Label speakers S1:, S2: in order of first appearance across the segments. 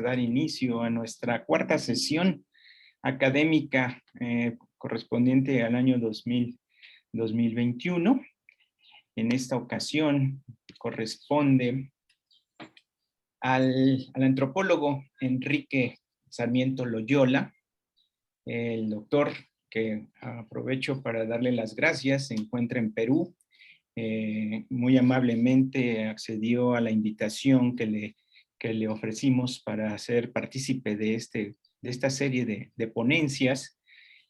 S1: a dar inicio a nuestra cuarta sesión académica correspondiente al año 2021. En esta ocasión corresponde al antropólogo Enrique Sarmiento Loyola, el doctor que aprovecho para darle las gracias, se encuentra en Perú. Muy amablemente accedió a la invitación que le ofrecimos para ser partícipe de esta serie de ponencias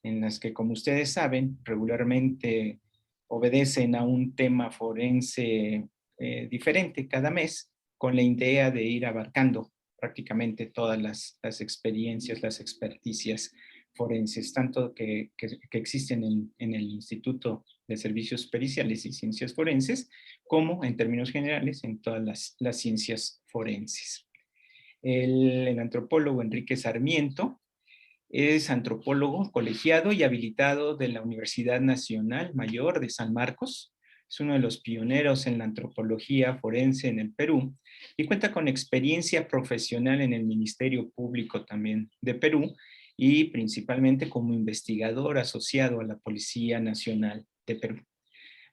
S1: en las que, como ustedes saben, regularmente obedecen a un tema forense diferente cada mes, con la idea de ir abarcando prácticamente todas las experiencias, las experticias forenses, tanto que existen en el Instituto de Servicios Periciales y Ciencias Forenses, como en términos generales en todas las ciencias forenses. El antropólogo Enrique Sarmiento es antropólogo colegiado y habilitado de la Universidad Nacional Mayor de San Marcos. Es uno de los pioneros en la antropología forense en el Perú y cuenta con experiencia profesional en el Ministerio Público también de Perú y principalmente como investigador asociado a la Policía Nacional de Perú.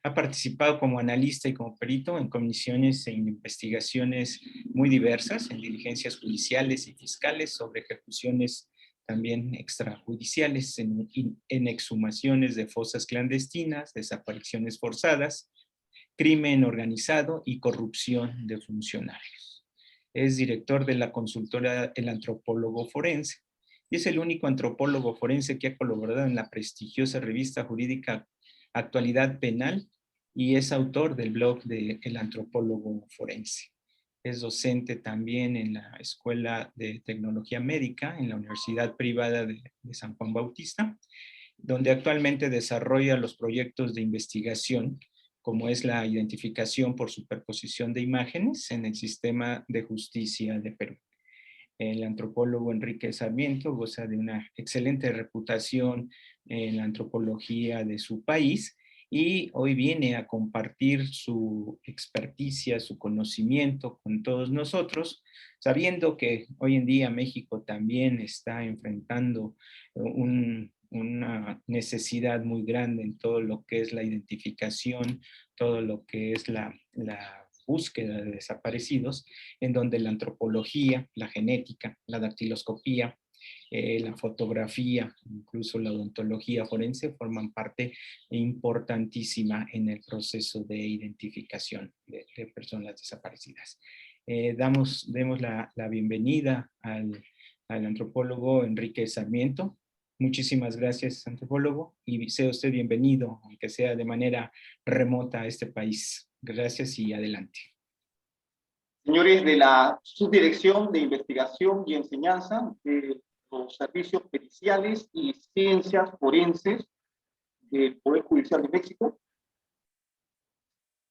S1: Ha participado como analista y como perito en comisiones e investigaciones muy diversas, en diligencias judiciales y fiscales sobre ejecuciones también extrajudiciales, en exhumaciones de fosas clandestinas, desapariciones forzadas, crimen organizado y corrupción de funcionarios. Es director de la consultora El Antropólogo Forense y es el único antropólogo forense que ha colaborado en la prestigiosa revista jurídica Actualidad Penal y es autor del blog de El Antropólogo Forense. Es docente también en la Escuela de Tecnología Médica en la Universidad Privada de San Juan Bautista, donde actualmente desarrolla los proyectos de investigación, como es la identificación por superposición de imágenes en el sistema de justicia de Perú. El antropólogo Enrique Sarmiento goza de una excelente reputación en la antropología de su país y hoy viene a compartir su experticia, su conocimiento con todos nosotros, sabiendo que hoy en día México también está enfrentando una necesidad muy grande en todo lo que es la identificación, todo lo que es la búsqueda de desaparecidos, en donde la antropología, la genética, la dactiloscopía, la fotografía, incluso la odontología forense forman parte importantísima en el proceso de identificación de personas desaparecidas. Demos la bienvenida al antropólogo Enrique Sarmiento. Muchísimas gracias, antropólogo, y sea usted bienvenido, aunque sea de manera remota, a este país. Gracias y adelante.
S2: Señores de la Subdirección de Investigación y Enseñanza de los Servicios Periciales y Ciencias Forenses del Poder Judicial de México,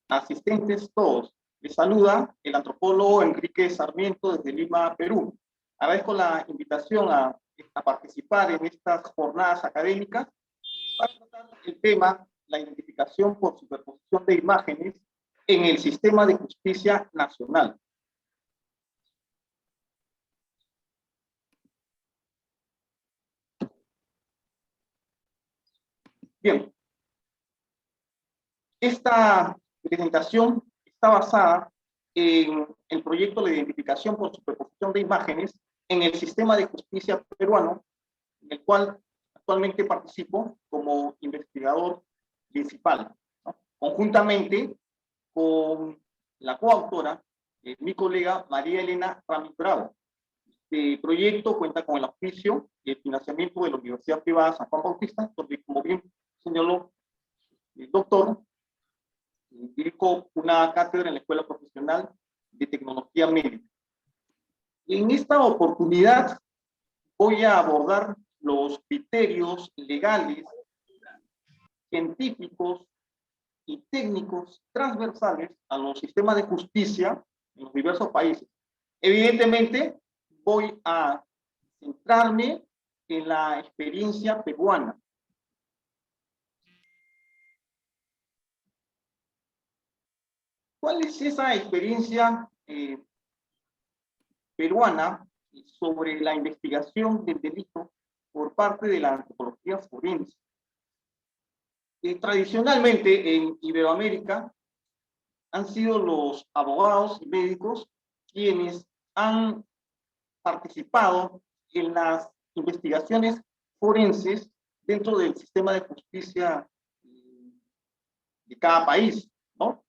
S2: asistentes todos, les saluda el antropólogo Enrique Sarmiento desde Lima, Perú. Agradezco la invitación a participar en estas jornadas académicas para tratar el tema, la identificación por superposición de imágenes en el sistema de justicia nacional. Bien, esta presentación está basada en el proyecto de identificación por superposición de imágenes en el sistema de justicia peruano, en el cual actualmente participo como investigador principal, ¿no? Conjuntamente con la coautora, mi colega María Elena Ramírez Bravo. Este proyecto cuenta con el auspicio y el financiamiento de la Universidad Privada San Juan Bautista, donde, como bien señaló el doctor, dirijo una cátedra en la Escuela Profesional de Tecnología Médica. En esta oportunidad voy a abordar los criterios legales, científicos y técnicos transversales a los sistemas de justicia en los diversos países. Evidentemente, voy a centrarme en la experiencia peruana. ¿Cuál es esa experiencia peruana sobre la investigación del delito por parte de la antropología forense. Tradicionalmente en Iberoamérica han sido los abogados y médicos quienes han participado en las investigaciones forenses dentro del sistema de justicia de cada país, ¿no?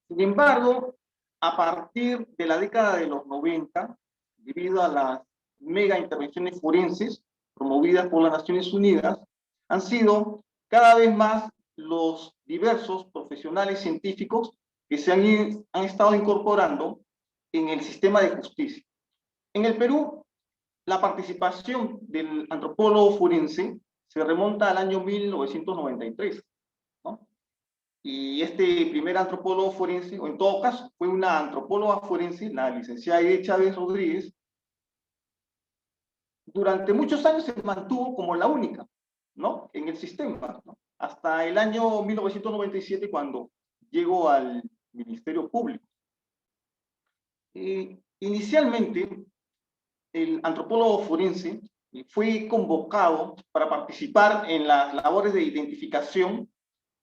S2: Sin embargo, a partir de la década de los 90, debido a las mega intervenciones forenses promovidas por las Naciones Unidas, han sido cada vez más los diversos profesionales científicos que se han estado incorporando en el sistema de justicia. En el Perú, la participación del antropólogo forense se remonta al año 1993, ¿no? Y este primer antropólogo forense, o en todo caso, fue una antropóloga forense, la licenciada Aide Chávez Rodríguez, durante muchos años se mantuvo como la única, ¿no? En el sistema, ¿no? Hasta el año 1997, cuando llegó al Ministerio Público. Inicialmente, el antropólogo forense fue convocado para participar en las labores de identificación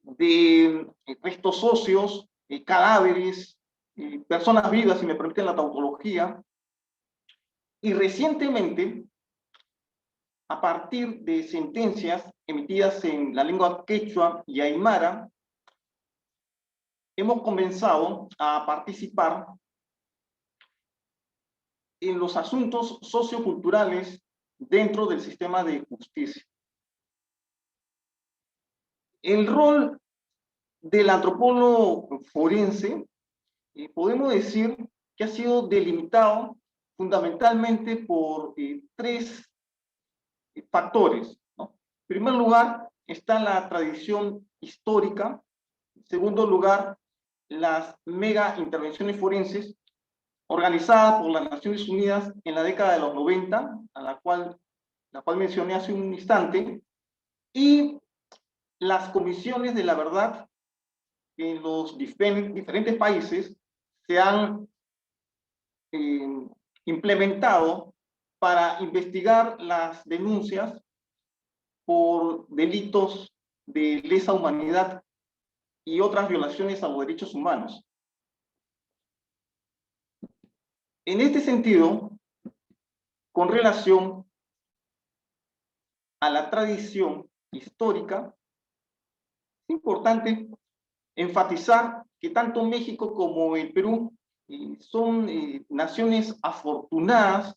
S2: de restos óseos, cadáveres, personas vivas, si me permiten la tautología, y recientemente, a partir de sentencias emitidas en la lengua quechua y aymara, hemos comenzado a participar en los asuntos socioculturales dentro del sistema de justicia. El rol del antropólogo forense, podemos decir que ha sido delimitado fundamentalmente por tres factores, ¿no? En primer lugar, está la tradición histórica. En segundo lugar, las mega intervenciones forenses organizadas por las Naciones Unidas en la década de los 90, a la cual mencioné hace un instante, y las comisiones de la verdad en los diferentes países se han implementado para investigar las denuncias por delitos de lesa humanidad y otras violaciones a los derechos humanos. En este sentido, con relación a la tradición histórica, es importante enfatizar que tanto México como el Perú son naciones afortunadas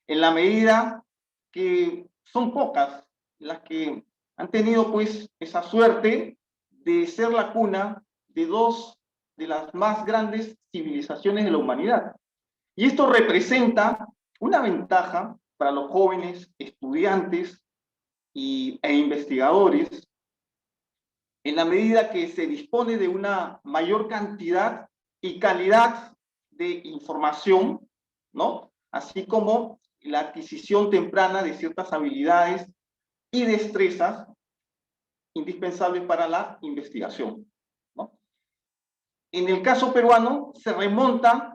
S2: en la medida que son pocas las que han tenido pues esa suerte de ser la cuna de dos de las más grandes civilizaciones de la humanidad. Y esto representa una ventaja para los jóvenes estudiantes e investigadores en la medida que se dispone de una mayor cantidad y calidad de información, ¿no? Así como la adquisición temprana de ciertas habilidades y destrezas indispensables para la investigación, ¿no? En el caso peruano se remonta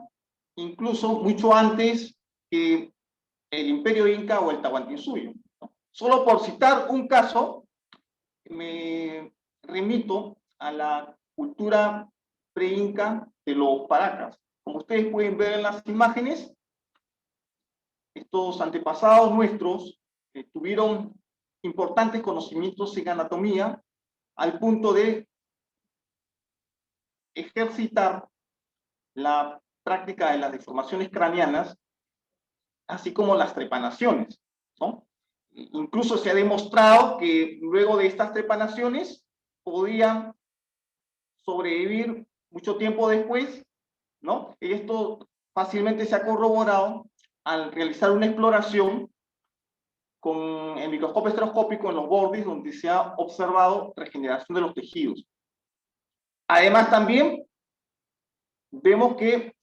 S2: incluso mucho antes que el Imperio Inca o el Tahuantinsuyo, ¿no? Solo por citar un caso, me remito a la cultura pre-inca de los Paracas. Como ustedes pueden ver en las imágenes, estos antepasados nuestros tuvieron importantes conocimientos en anatomía al punto de ejercitar la práctica de las deformaciones craneanas, así como las trepanaciones, ¿no? Incluso se ha demostrado que luego de estas trepanaciones podían sobrevivir mucho tiempo después, ¿no? Esto fácilmente se ha corroborado al realizar una exploración con el microscopio estereoscópico en los bordes, donde se ha observado regeneración de los tejidos. Además, también vemos que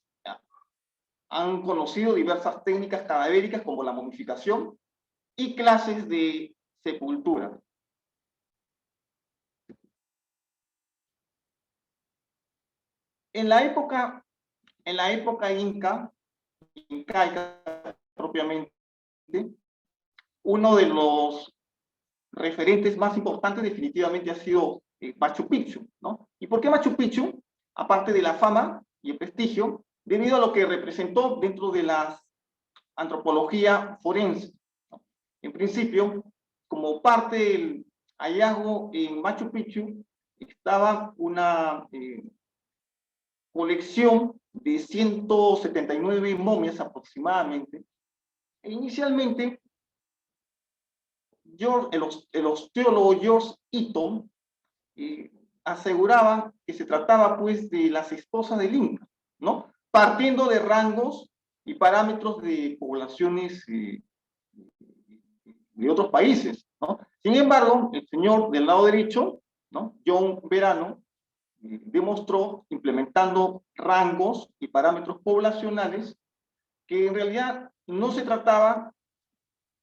S2: han conocido diversas técnicas cadavéricas como la momificación y clases de sepultura. En la época incaica, propiamente, uno de los referentes más importantes definitivamente ha sido Machu Picchu, ¿no? ¿Y por qué Machu Picchu? Aparte de la fama y el prestigio, debido a lo que representó dentro de la antropología forense, ¿no? En principio, como parte del hallazgo en Machu Picchu, estaba una colección de 179 momias aproximadamente. E inicialmente, el osteólogo George Eaton aseguraba que se trataba pues de las esposas del Inca, ¿no? Partiendo de rangos y parámetros de poblaciones de otros países, ¿no? Sin embargo, el señor del lado derecho, ¿no? John Verano, demostró, implementando rangos y parámetros poblacionales, que en realidad no se trataba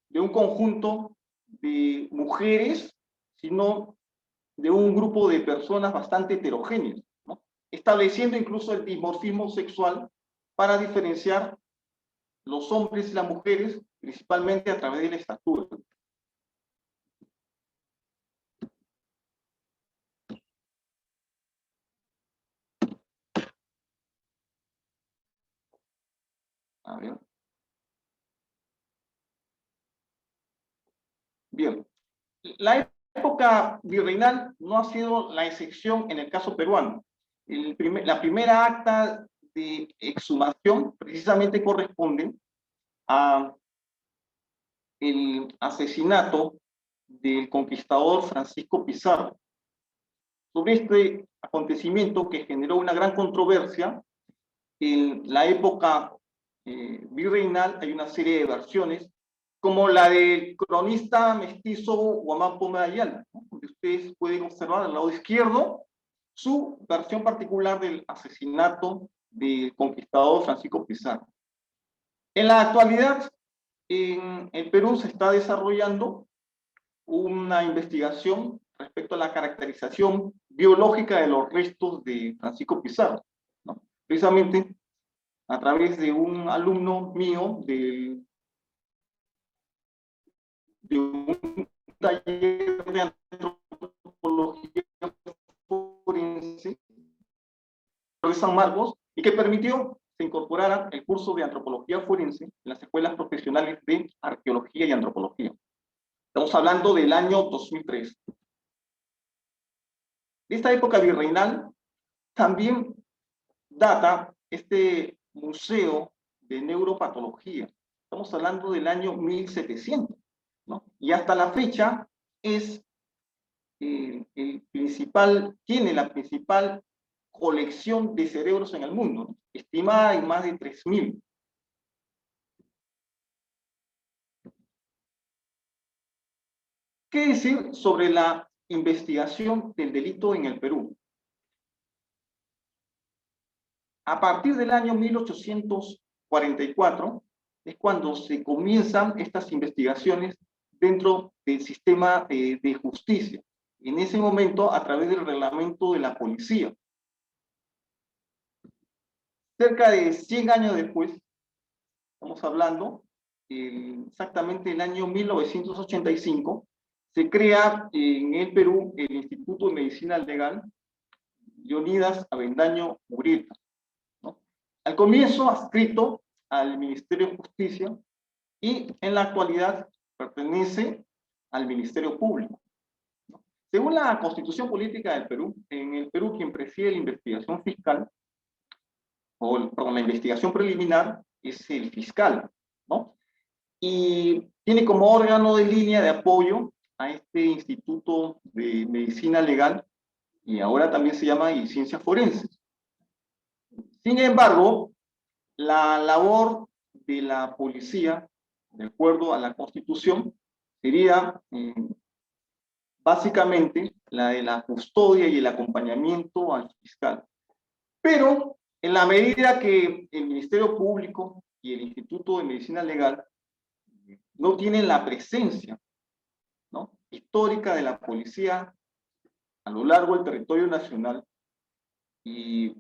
S2: de un conjunto de mujeres, sino de un grupo de personas bastante heterogéneas, ¿no? Estableciendo incluso el dimorfismo sexual para diferenciar los hombres y las mujeres, principalmente a través de la estatura. A ver. Bien. La época virreinal no ha sido la excepción en el caso peruano. La primera acta de exhumación precisamente corresponde a el asesinato del conquistador Francisco Pizarro. Sobre este acontecimiento que generó una gran controversia, en la época virreinal hay una serie de versiones, como la del cronista mestizo Huamán Ayala, ¿no? Donde ustedes pueden observar al lado izquierdo su versión particular del asesinato del conquistador Francisco Pizarro. En la actualidad, en el Perú se está desarrollando una investigación respecto a la caracterización biológica de los restos de Francisco Pizarro, ¿no? Precisamente a través de un alumno mío de un taller de antropología forense de San Marcos, y que permitió se incorporara el curso de antropología forense en las escuelas profesionales de arqueología y antropología. Estamos hablando del año 2003. De esta época virreinal también data este museo de neuropatología. Estamos hablando del año 1700, ¿no? Y hasta la fecha es tiene la principal colección de cerebros en el mundo, ¿no? Estimada en más de 3000. ¿Qué decir sobre la investigación del delito en el Perú? A partir del año 1844 es cuando se comienzan estas investigaciones dentro del sistema de justicia. En ese momento, a través del reglamento de la policía. Cerca de 100 años después, estamos hablando, exactamente el año 1985, se crea en el Perú el Instituto de Medicina Legal Leonidas Avendaño Ureta, ¿no? Al comienzo adscrito al Ministerio de Justicia y en la actualidad pertenece al Ministerio Público, ¿no? Según la Constitución Política del Perú, en el Perú quien preside la investigación fiscal, perdón, la investigación preliminar es el fiscal, ¿no? Y tiene como órgano de línea de apoyo a este Instituto de Medicina Legal, y ahora también se llama y Ciencias Forenses. Sin embargo, la labor de la policía, de acuerdo a la Constitución, sería básicamente la de la custodia y el acompañamiento al fiscal. Pero en la medida que el Ministerio Público y el Instituto de Medicina Legal no tienen la presencia, ¿no?, histórica de la policía a lo largo del territorio nacional, e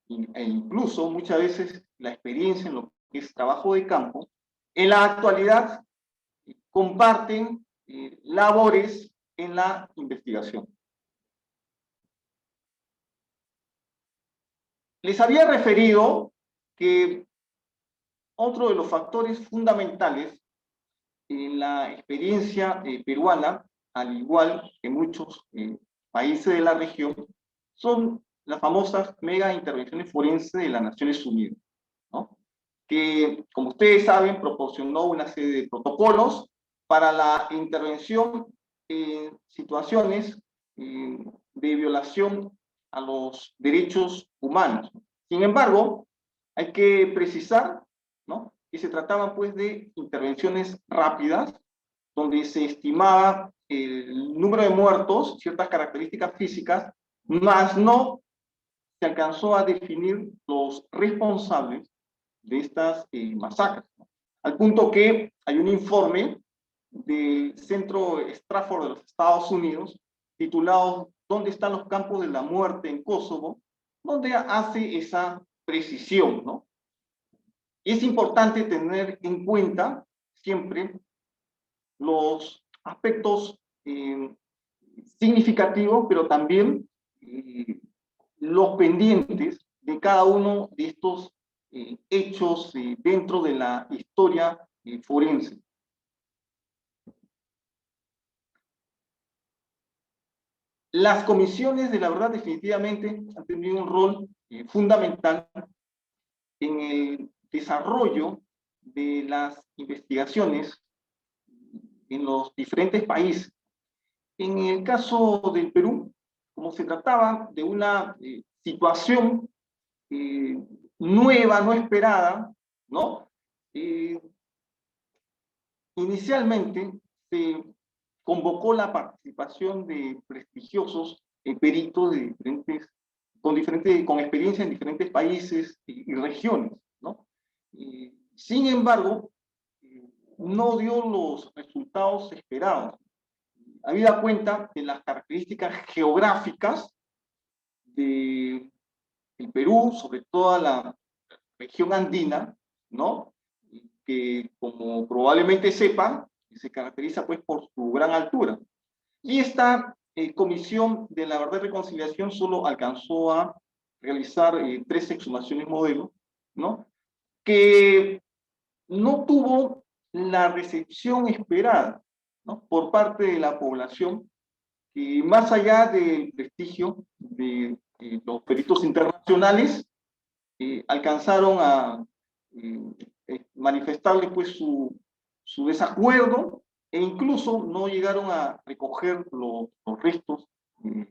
S2: incluso muchas veces la experiencia en lo que es trabajo de campo, en la actualidad comparten labores en la investigación. Les había referido que otro de los factores fundamentales en la experiencia peruana, al igual que muchos países de la región, son las famosas mega intervenciones forenses de las Naciones Unidas, ¿no? Que, como ustedes saben, proporcionó una serie de protocolos para la intervención en situaciones de violación a los derechos humanos. Sin embargo, hay que precisar, ¿no?, que se trataban pues de intervenciones rápidas, donde se estimaba el número de muertos, ciertas características físicas, más no se alcanzó a definir los responsables de estas masacres, ¿no? Al punto que hay un informe del Centro Stratford de los Estados Unidos, titulado ¿Dónde están los campos de la muerte en Kosovo?, donde hace esa precisión, ¿no? Y es importante tener en cuenta siempre los aspectos significativos, pero también los pendientes de cada uno de estos hechos dentro de la historia forense. Las comisiones de la verdad definitivamente han tenido un rol fundamental en el desarrollo de las investigaciones en los diferentes países. En el caso del Perú, como se trataba de una situación nueva, no esperada, ¿no? Inicialmente se convocó la participación de prestigiosos peritos de con experiencia en diferentes países y regiones, ¿no? Sin embargo, no dio los resultados esperados. Habida cuenta de las características geográficas del Perú, sobre toda la región andina, ¿no?, que, como probablemente sepan, se caracteriza pues por su gran altura. Y esta Comisión de la Verdad y Reconciliación solo alcanzó a realizar 3 exhumaciones modelo, ¿no?, que no tuvo la recepción esperada, ¿no?, por parte de la población, que más allá del prestigio de los peritos internacionales, alcanzaron a manifestarle pues su desacuerdo, e incluso no llegaron a recoger los restos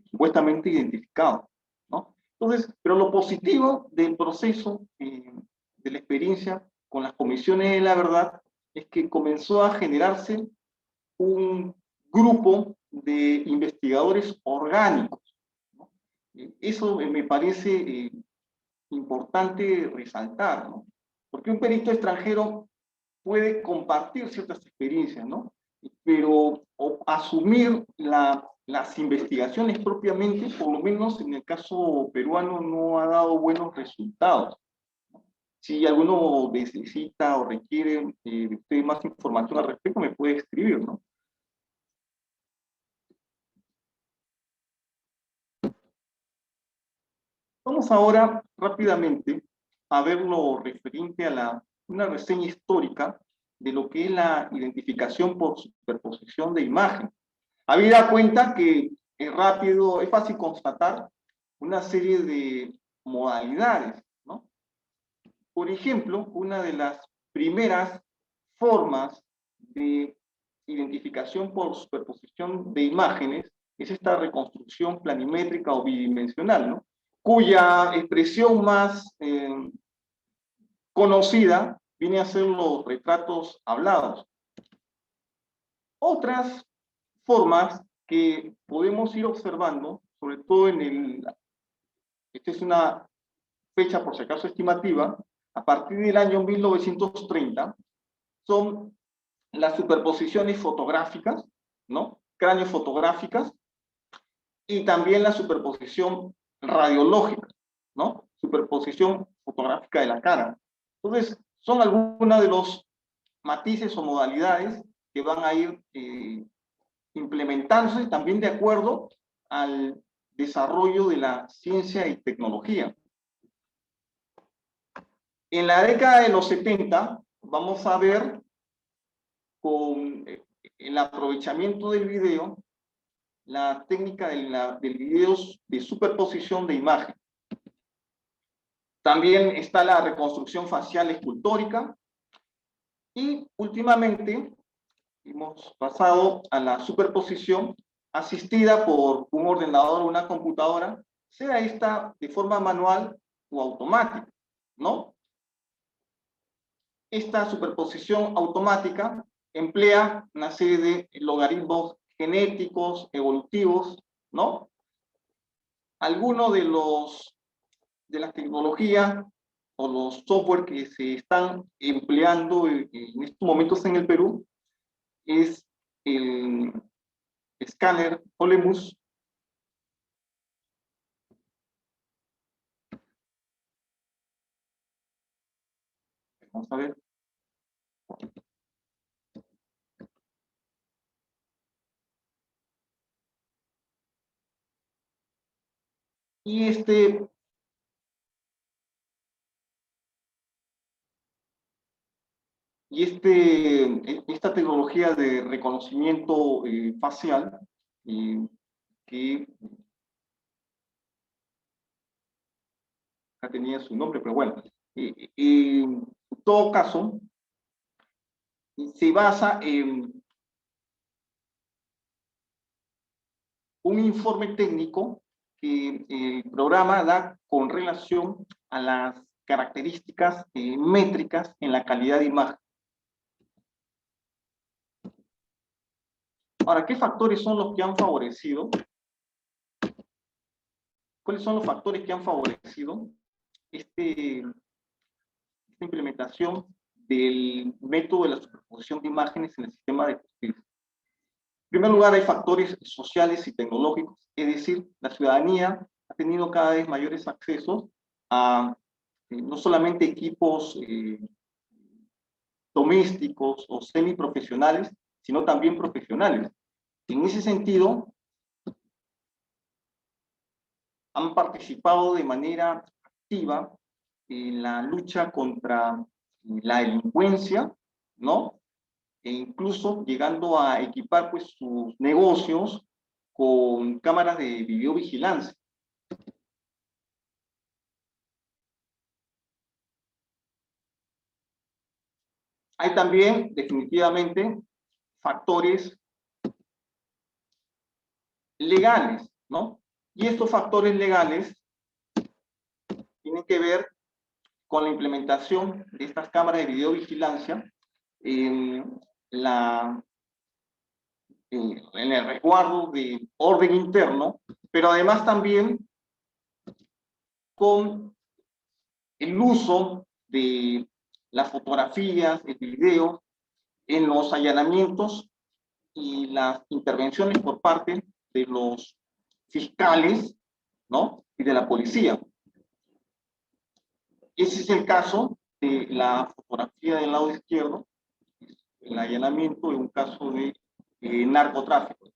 S2: supuestamente identificados, ¿no? Entonces, pero lo positivo del proceso de la experiencia con las comisiones de la verdad es que comenzó a generarse un grupo de investigadores orgánicos, ¿no? Eso me parece importante resaltar, ¿no? Porque un perito extranjero puede compartir ciertas experiencias, ¿no?, pero asumir las investigaciones propiamente, por lo menos en el caso peruano, no ha dado buenos resultados. Si alguno necesita o requiere de usted más información al respecto, me puede escribir, ¿no? Vamos ahora rápidamente a ver lo referente a una reseña histórica de lo que es la identificación por superposición de imagen. Habida cuenta que es fácil constatar una serie de modalidades, ¿no? Por ejemplo, una de las primeras formas de identificación por superposición de imágenes es esta reconstrucción planimétrica o bidimensional, ¿no?, cuya expresión más conocida viene a ser los retratos hablados. Otras formas que podemos ir observando, sobre todo esta es una fecha por si acaso estimativa, a partir del año 1930, son las superposiciones fotográficas, ¿no?, cráneo-fotográficas, y también la superposición radiológica, ¿no?, superposición fotográfica de la cara. Entonces, Son algunos de los matices o modalidades que van a ir implementándose también de acuerdo al desarrollo de la ciencia y tecnología. En la década de los 70 vamos a ver con el aprovechamiento del video la técnica del video de superposición de imagen. También está la reconstrucción facial escultórica y últimamente hemos pasado a la superposición asistida por un ordenador o una computadora, sea esta de forma manual o automática, ¿no? Esta superposición automática emplea una serie de logaritmos genéticos, evolutivos, ¿no? Algunos de las tecnologías o los software que se están empleando en estos momentos en el Perú es el escáner Olemus. Vamos a ver. Y esta tecnología de reconocimiento facial, que ya tenía su nombre, pero bueno, en todo caso, se basa en un informe técnico que el programa da con relación a las características métricas en la calidad de imagen. Ahora, ¿qué factores son los que han favorecido? ¿Cuáles son los factores que han favorecido esta implementación del método de la superposición de imágenes en el sistema de justicia? En primer lugar, hay factores sociales y tecnológicos, es decir, la ciudadanía ha tenido cada vez mayores accesos a no solamente equipos domésticos o semiprofesionales, sino también profesionales. En ese sentido, han participado de manera activa en la lucha contra la delincuencia, ¿no? E incluso llegando a equipar pues, sus negocios con cámaras de videovigilancia. Hay también, definitivamente, factores legales, ¿no? Y estos factores legales tienen que ver con la implementación de estas cámaras de videovigilancia en el resguardo de orden interno, pero además también con el uso de las fotografías, el video, en los allanamientos y las intervenciones por parte de los fiscales, ¿no? Y de la policía. Ese es el caso de la fotografía del lado izquierdo, el allanamiento en un caso de narcotráfico.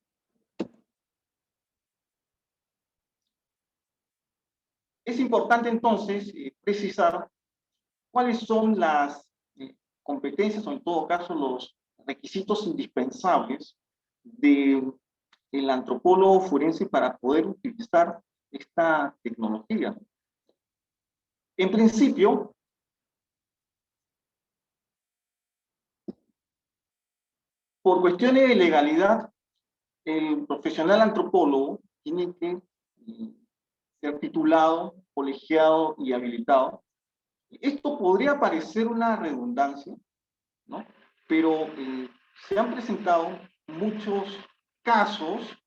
S2: Es importante entonces precisar cuáles son las competencias o en todo caso los requisitos indispensables del antropólogo forense para poder utilizar esta tecnología. En principio, por cuestiones de legalidad, el profesional antropólogo tiene que ser titulado, colegiado y habilitado. Esto podría parecer una redundancia, ¿no? Pero se han presentado muchos casos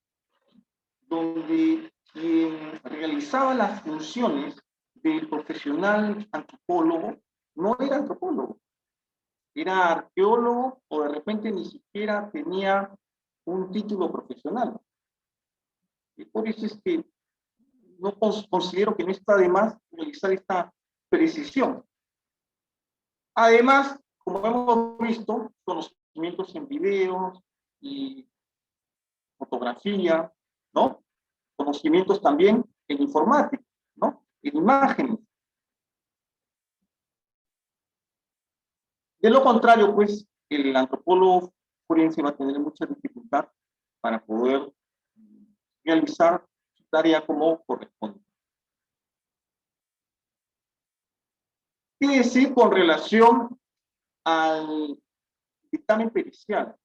S2: donde quien realizaba las funciones del profesional antropólogo no era antropólogo, era arqueólogo o de repente ni siquiera tenía un título profesional. Y por eso es que no considero que no está de más realizar esta precisión. Además, como hemos visto, conocimientos en videos y fotografía, ¿no? Conocimientos también en informática, ¿no? En imágenes. De lo contrario, pues, el antropólogo forense va a tener mucha dificultad para poder realizar su tarea como corresponde. ¿Qué decir con relación al dictamen pericial?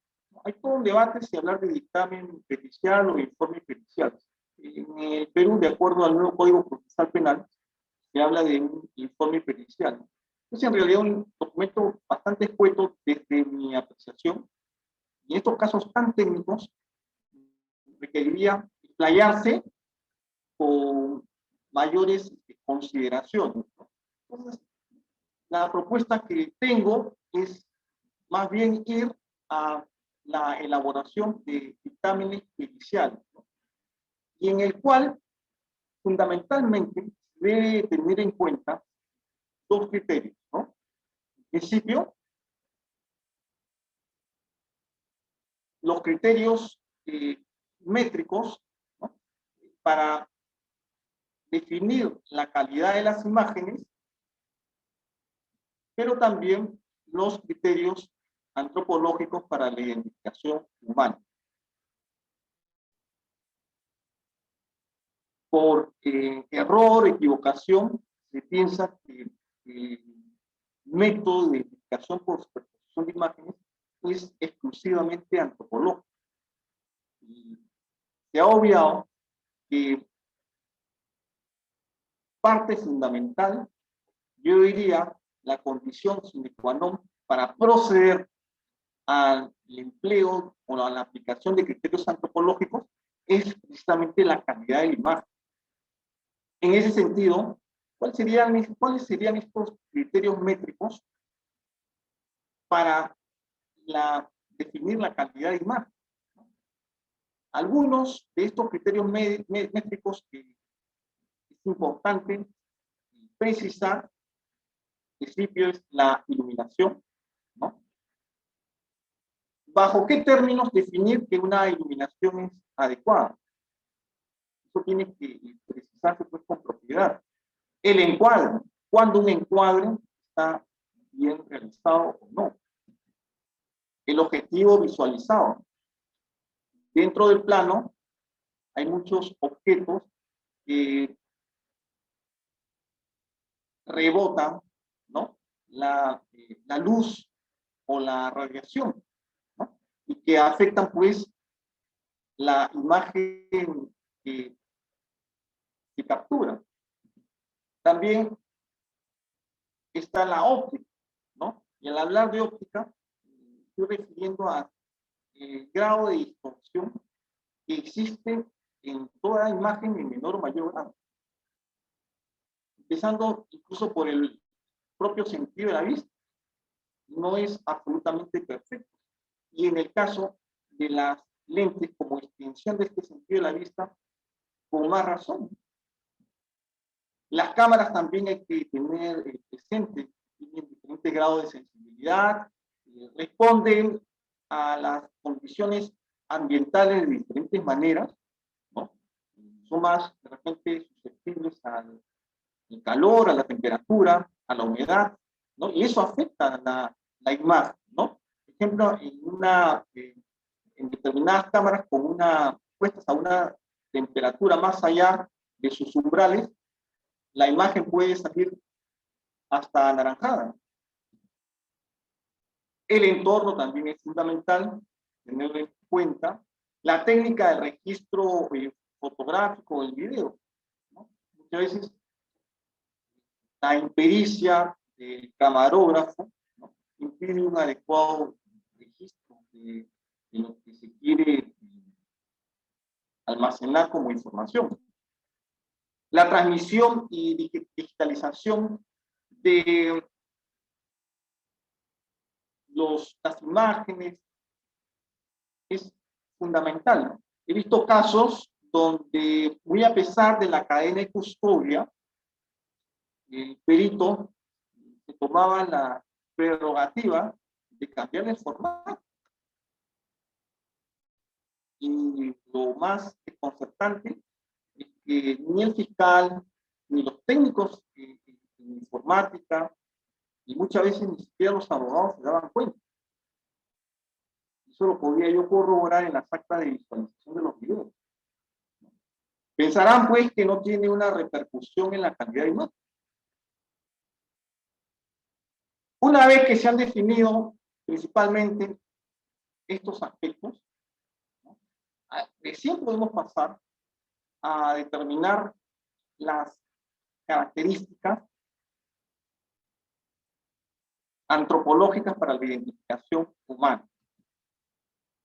S2: Hay todo un debate si hablar de dictamen pericial o de informe pericial. En el Perú, de acuerdo al nuevo Código Procesal Penal, se habla de un informe pericial. Es en realidad un documento bastante escueto desde mi apreciación. Y en estos casos tan técnicos, requeriría explayarse con mayores consideraciones. Entonces, la propuesta que tengo es más bien ir a la elaboración de dictámenes periciales, ¿no? Y en el cual fundamentalmente debe tener en cuenta dos criterios, ¿no? En principio, los criterios métricos, ¿no? Para definir la calidad de las imágenes, pero también los criterios antropológicos para la identificación humana. Por error, equivocación, se piensa que el método de identificación por superposición de imágenes es exclusivamente antropológico. Y se ha obviado que parte fundamental, yo diría, la condición sine qua non para proceder al empleo o a la aplicación de criterios antropológicos es precisamente la calidad de la imagen. En ese sentido, ¿cuáles serían estos criterios métricos para definir la calidad de imagen? Algunos de estos criterios métricos que es importante precisar, en principio, es la iluminación, ¿no? ¿Bajo qué términos definir que una iluminación es adecuada? Eso tiene que precisarse pues, con propiedad. El encuadre, cuando un encuadre está bien realizado o no. El objetivo visualizado. Dentro del plano hay muchos objetos que rebotan, ¿no? la luz o la radiación, ¿no? Y que afectan pues la imagen que captura. También está la óptica, ¿no? Y al hablar de óptica, estoy refiriendo a el grado de distorsión que existe en toda imagen en menor o mayor grado. Empezando incluso por el propio sentido de la vista, no es absolutamente perfecto. Y en el caso de las lentes como extensión de este sentido de la vista, con más razón. Las cámaras también hay que tener presente, tienen diferentes grados de sensibilidad, responden a las condiciones ambientales de diferentes maneras, ¿no? Son más de repente susceptibles al calor, a la temperatura, a la humedad, ¿no? Y eso afecta a la imagen, ¿no? Por ejemplo, en determinadas cámaras puestas a una temperatura más allá de sus umbrales, la imagen puede salir hasta anaranjada. El entorno también es fundamental tenerlo en cuenta. La técnica de registro fotográfico del video, ¿no? Muchas veces la impericia del camarógrafo, ¿no? Impide un adecuado registro de lo que se quiere almacenar como información. La transmisión y digitalización de las imágenes es fundamental. He visto casos donde, muy a pesar de la cadena de custodia, el perito se tomaba prerrogativa de cambiar el formato. Y lo más desconcertante es que ni el fiscal, ni los técnicos en informática, y muchas veces ni siquiera los abogados se daban cuenta. Eso lo podía yo corroborar en las actas de visualización de los videos. Pensarán pues que no tiene una repercusión en la calidad de imagen. Una vez que se han definido principalmente estos aspectos, ¿no?, recién podemos pasar a determinar las características antropológicas para la identificación humana.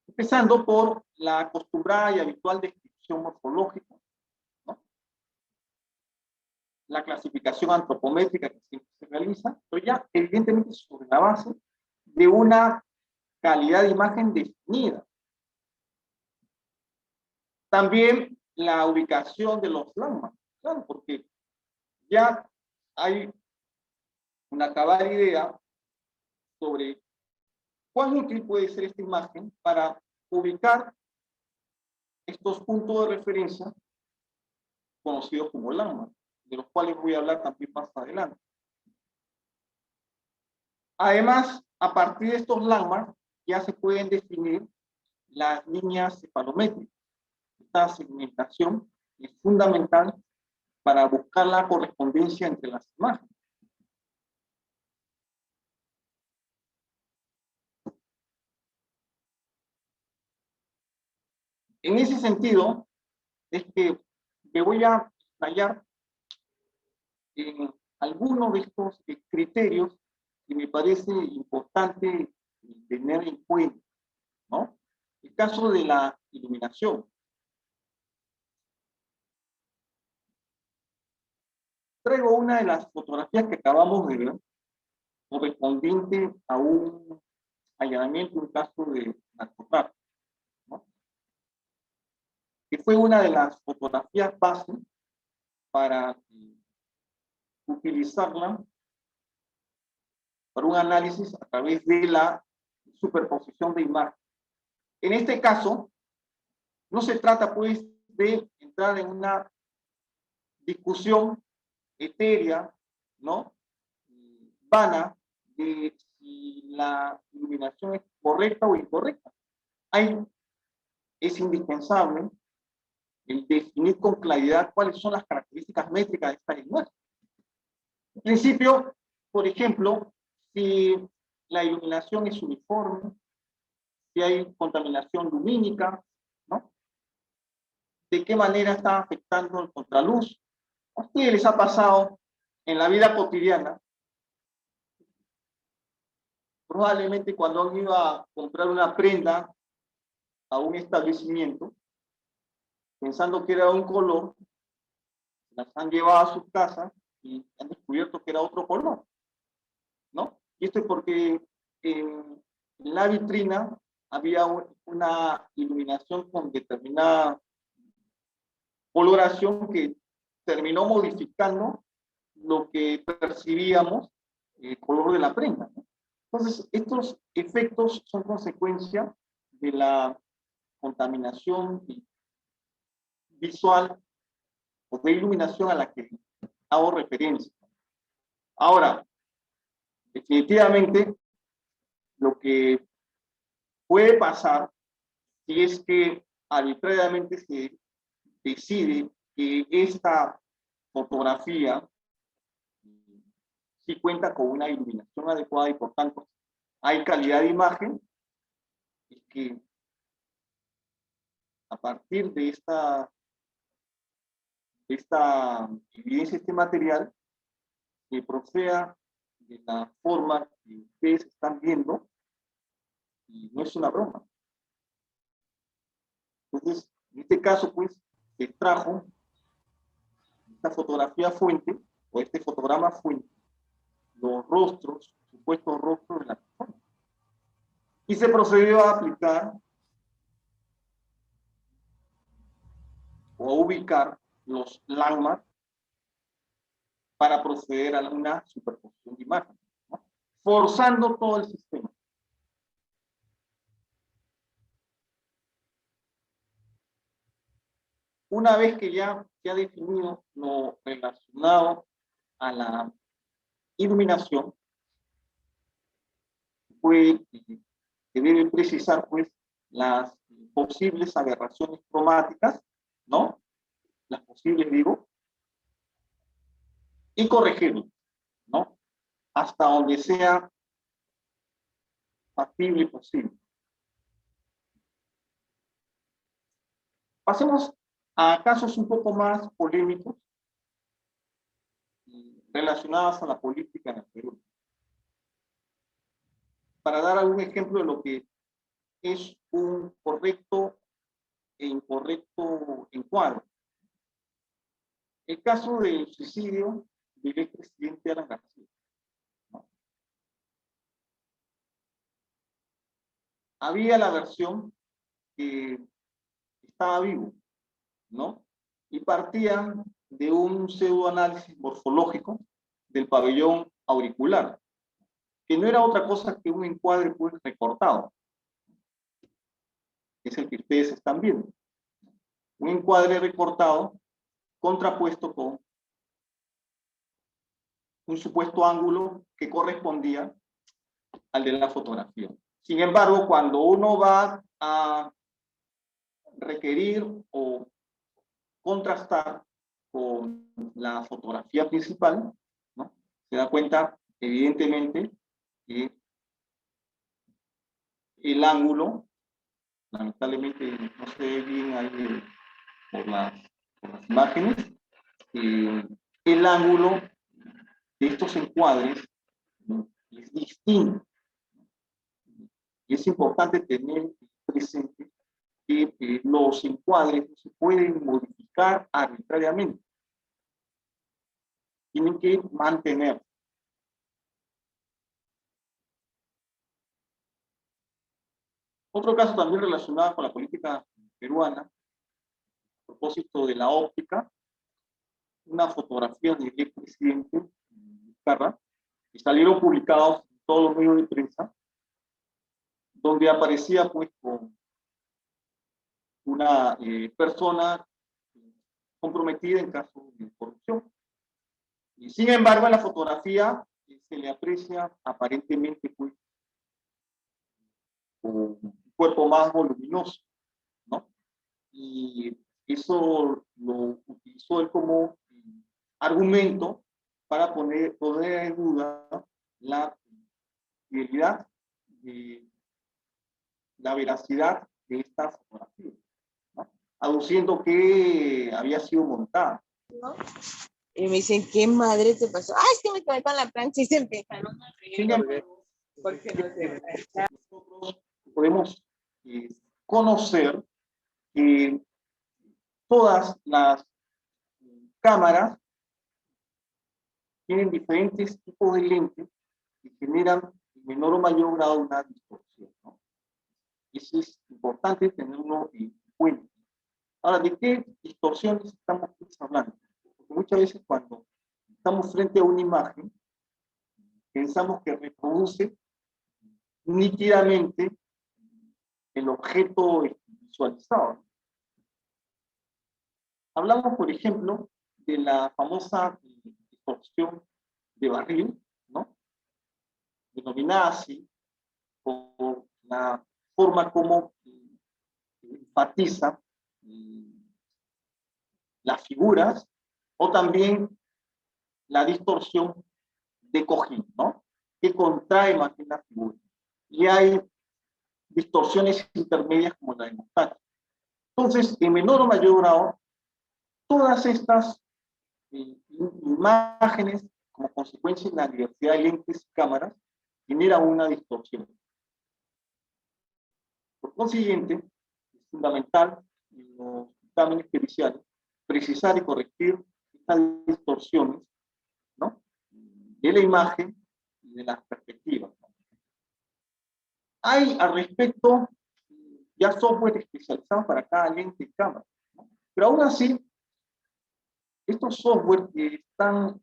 S2: Empezando por la acostumbrada y habitual descripción morfológica, ¿no?, la clasificación antropométrica que siempre se realiza, pero ya evidentemente sobre la base de una calidad de imagen definida. También la ubicación de los landmarks, claro, porque ya hay una cabal idea sobre cuán útil puede ser esta imagen para ubicar estos puntos de referencia conocidos como landmarks, de los cuales voy a hablar también más adelante. Además, a partir de estos landmarks ya se pueden definir las líneas cefalométricas. Esta segmentación es fundamental para buscar la correspondencia entre las imágenes. En ese sentido, es que me voy a explayar en algunos de estos criterios que me parece importante tener en cuenta, ¿no? El caso de la iluminación. Traigo una de las fotografías que acabamos de ver, correspondiente a un allanamiento, un caso de narcotráfico, ¿no?, que fue una de las fotografías base para utilizarla para un análisis a través de la superposición de imágenes. En este caso, no se trata pues de entrar en una discusión etérea, ¿no?, vana, de si la iluminación es correcta o incorrecta. Es indispensable el definir con claridad cuáles son las características métricas de esta imagen. En principio, por ejemplo, si la iluminación es uniforme, si hay contaminación lumínica, ¿no?, de qué manera está afectando el contraluz. ¿A ustedes les ha pasado en la vida cotidiana? Probablemente cuando han ido a comprar una prenda a un establecimiento, pensando que era un color, las han llevado a su casa y han descubierto que era otro color, ¿no? Y esto es porque en la vitrina había una iluminación con determinada coloración que terminó modificando lo que percibíamos el color de la prenda, ¿no? Entonces, estos efectos son consecuencia de la contaminación visual o de iluminación a la que hago referencia. Ahora, definitivamente, lo que puede pasar si es que arbitrariamente se decide que esta fotografía sí cuenta con una iluminación adecuada y por tanto hay calidad de imagen, es que a partir de esta evidencia, este material, se proceda de la forma que ustedes están viendo, y no es una broma. Entonces, en este caso, pues, se extrajo esta fotografía fuente, o este fotograma fuente, los rostros, supuestos rostros de la persona. Y se procedió a aplicar o a ubicar los landmarks para proceder a una superposición de imágenes, ¿no? forzando todo el sistema. Una vez que ya se ha definido lo relacionado a la iluminación, pues se deben precisar pues las posibles aberraciones cromáticas, ¿no? Las posibles, digo, y corregirlas, ¿no? Hasta donde sea factible y posible. Pasemos a casos un poco más polémicos relacionados a la política en el Perú. Para dar algún ejemplo de lo que es un correcto e incorrecto encuadre. El caso del suicidio del expresidente Alan García, ¿no? Había la versión que estaba vivo, ¿no? Y partía de un pseudoanálisis morfológico del pabellón auricular, que no era otra cosa que un encuadre pues recortado, que es el que ustedes están viendo. Un encuadre recortado contrapuesto con un supuesto ángulo que correspondía al de la fotografía. Sin embargo, cuando uno va a requerir o contrastar con la fotografía principal, ¿no? Se da cuenta, evidentemente, que el ángulo, lamentablemente no se ve bien ahí por las imágenes, el ángulo de estos encuadres, ¿no?, es distinto. Y es importante tener presente que los encuadres no se pueden modificar arbitrariamente. Tienen que mantener. Otro caso también relacionado con la política peruana, a propósito de la óptica, una fotografía del expresidente Vizcarra, que salieron publicados en todos los medios de prensa, donde aparecía pues con una persona comprometida en caso de corrupción. Y sin embargo, en la fotografía se le aprecia aparentemente pues con un cuerpo más voluminoso, ¿no? Y eso lo utilizó él como argumento para poner en duda la fidelidad, la veracidad de esta fotografía, ¿no?, aduciendo que había sido montada, ¿no?
S3: Y me dicen, ¿qué madre te pasó? Ay, es que me quedé con la plancha y se empezaron a reír. Porque no se
S2: nosotros podemos conocer que todas las cámaras tienen diferentes tipos de lentes que generan en menor o mayor grado una distorsión, ¿no? Eso es importante tenerlo en cuenta. Ahora, ¿de qué distorsiones estamos hablando? Porque muchas veces cuando estamos frente a una imagen, pensamos que reproduce nítidamente el objeto visualizado. Hablamos, por ejemplo, de la famosa distorsión de barril, ¿no?, denominada así, por la forma como enfatiza las figuras, o también la distorsión de cojín, ¿no?, que contrae más bien la figura. Y hay distorsiones intermedias como la de mostacho. Entonces, en menor o mayor grado, todas estas imágenes, como consecuencia de la diversidad de lentes y cámaras, generan una distorsión. Por consiguiente, es fundamental en los exámenes periciales precisar y corregir estas distorsiones, ¿no?, de la imagen y de las perspectivas. Hay al respecto ya software especializado para cada lente y cámara, ¿no?, pero aún así, estos software que están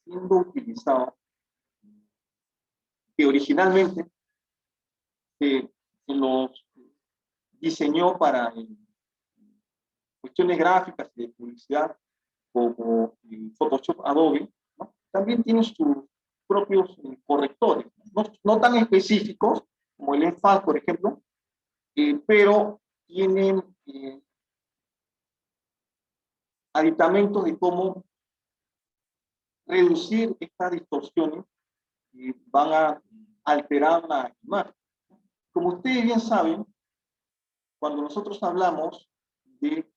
S2: siendo utilizados que originalmente se los diseñó para cuestiones gráficas y de publicidad, como Photoshop Adobe, ¿no? También tiene sus propios correctores, no tan específicos como el ENFAL, por ejemplo, pero tienen aditamentos de cómo reducir estas distorsiones y van a alterar la imagen. Como ustedes bien saben, cuando nosotros hablamos de